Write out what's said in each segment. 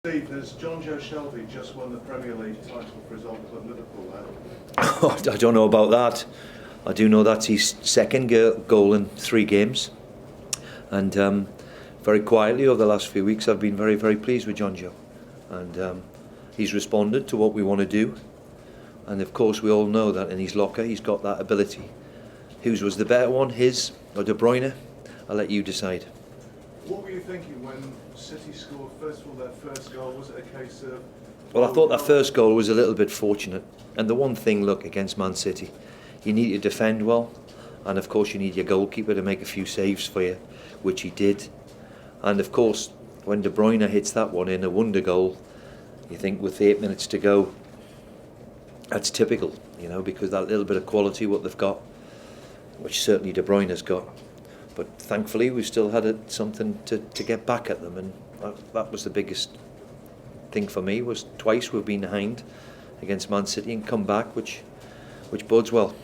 Steve, has John Joe Shelby just won the Premier League title for his old club Liverpool? I don't know about that. I do know that's his second goal in 3 games. And very quietly over the last few weeks I've been very, very pleased with John Joe. And he's responded to what we want to do. And of course we all know that in his locker he's got that ability. Whose was the better one, his or De Bruyne? I'll let you decide. What were you thinking when City scored, first of all, their first goal? Was it a case of... Well, I thought that first goal was a little bit fortunate. And the one thing, look, against Man City, you need to defend well. And of course you need your goalkeeper to make a few saves for you, which he did. And of course, when De Bruyne hits that one in, a wonder goal, you think with 8 minutes to go, that's typical, you know, because that little bit of quality, what they've got, which certainly De Bruyne has got. But thankfully we've still had something to get back at them, and that was the biggest thing for me. Was twice we've been behind against Man City and come back, which bodes well.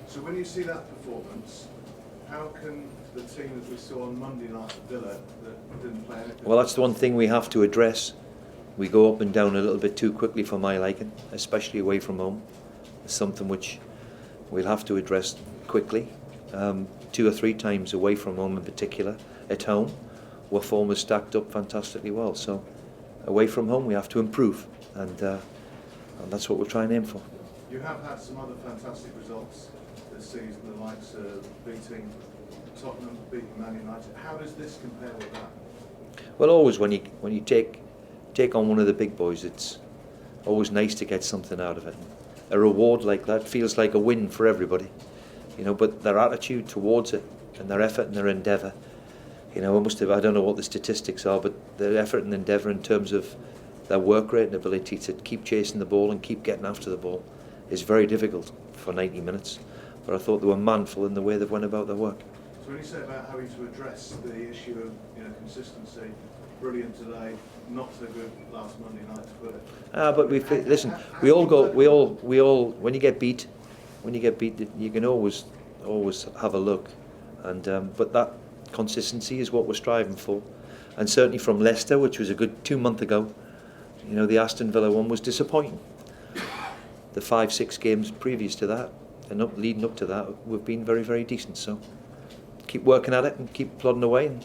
So when you see that performance, how can the team that we saw on Monday night at Villa that didn't play anything? Well, that's the one thing we have to address. We go up and down a little bit too quickly for my liking, especially away from home. It's something which we'll have to address quickly. 2 or 3 times away from home in particular. At home, our form is stacked up fantastically well. So away from home we have to improve, and that's what we'll try and aim for. You have had some other fantastic results this season, the likes of beating Tottenham, beating Man United. How does this compare with that? Well, always when you take on one of the big boys, it's always nice to get something out of it. A reward like that feels like a win for everybody. You know, but their attitude towards it and their effort and their endeavour, you know, I don't know what the statistics are, but their effort and endeavour in terms of their work rate and ability to keep chasing the ball and keep getting after the ball is very difficult for 90 minutes. But I thought they were manful in the way they've went about their work. So when you say about having to address the issue of, you know, consistency, brilliant today, not so good last Monday night to put it. Listen, we all when you get beat, you can always have a look, and but that consistency is what we're striving for, and certainly from Leicester, which was a good 2 months ago, you know, the Aston Villa one was disappointing. The 5-6 games previous to that and leading up to that, we've been very, very decent. So keep working at it and keep plodding away, and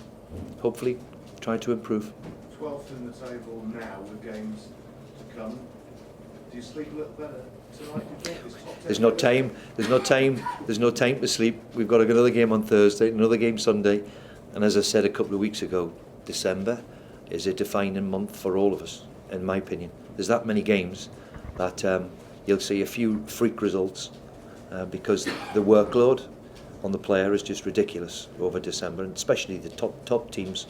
hopefully try to improve. 12th in the table now with games to come. Do you sleep a little better tonight? There's no time to sleep. We've got another game on Thursday, another game Sunday, and as I said a couple of weeks ago, December is a defining month for all of us, in my opinion. There's that many games that you'll see a few freak results because the workload on the player is just ridiculous over December, and especially the top teams.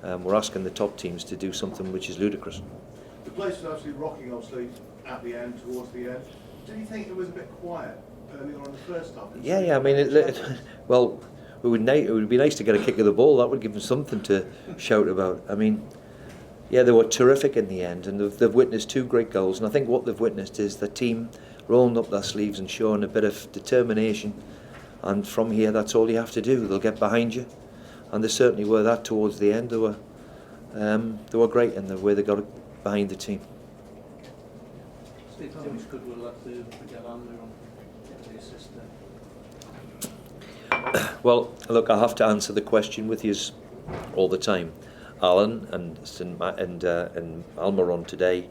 We're asking the top teams to do something which is ludicrous. The place was absolutely rocking, obviously, at the end, towards the end. Did you think it was a bit quiet earlier on in the first half? Yeah. I mean, well, it would be nice to get a kick of the ball. That would give them something to shout about. I mean, yeah, they were terrific in the end, and they've witnessed 2 great goals. And I think what they've witnessed is the team rolling up their sleeves and showing a bit of determination. And from here, that's all you have to do. They'll get behind you, and they certainly were that towards the end. They were great in the way they got behind the team. Steve, how much good will that do for get on there on the assist there? Well, look, I have to answer the question with you all the time. Alan and Almiron today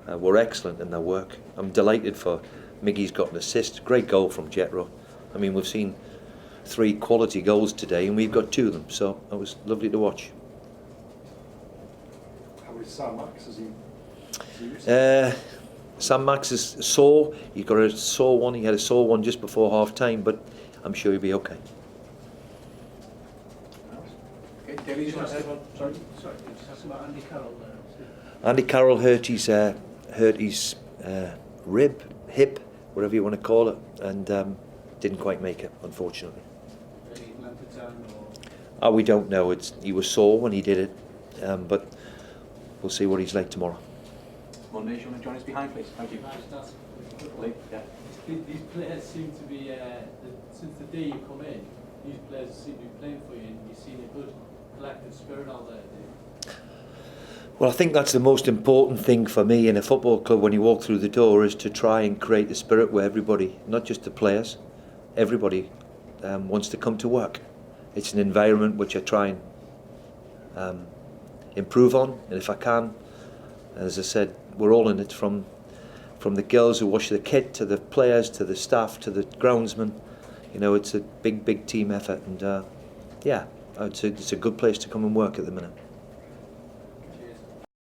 were excellent in their work. I'm delighted for Miggy's got an assist. Great goal from Jetro. I mean, we've seen 3 quality goals today, and we've got 2 of them, so it was lovely to watch. How is Sam Max? Is he Sam Max is sore. He got a sore one. He had a sore one just before half time, but I'm sure he'll be okay. Sorry, just about Andy Carroll there. Andy Carroll hurt his rib, hip, whatever you want to call it, and didn't quite make it, unfortunately. Any length of time or? We don't know. He was sore when he did it, but we'll see what he's like tomorrow. Monday, you want to join us behind, please? Thank you. Yeah. These players seem to be, since the day you come in, these players seem to be playing for you, and you've seen a good collective spirit out there. Well, I think that's the most important thing for me in a football club when you walk through the door, is to try and create a spirit where everybody, not just the players, everybody wants to come to work. It's an environment which I try and improve on, and if I can, as I said, we're all in it, from the girls who wash the kit, to the players, to the staff, to the groundsmen. You know, it's a big team effort, and yeah, it's a good place to come and work at the minute.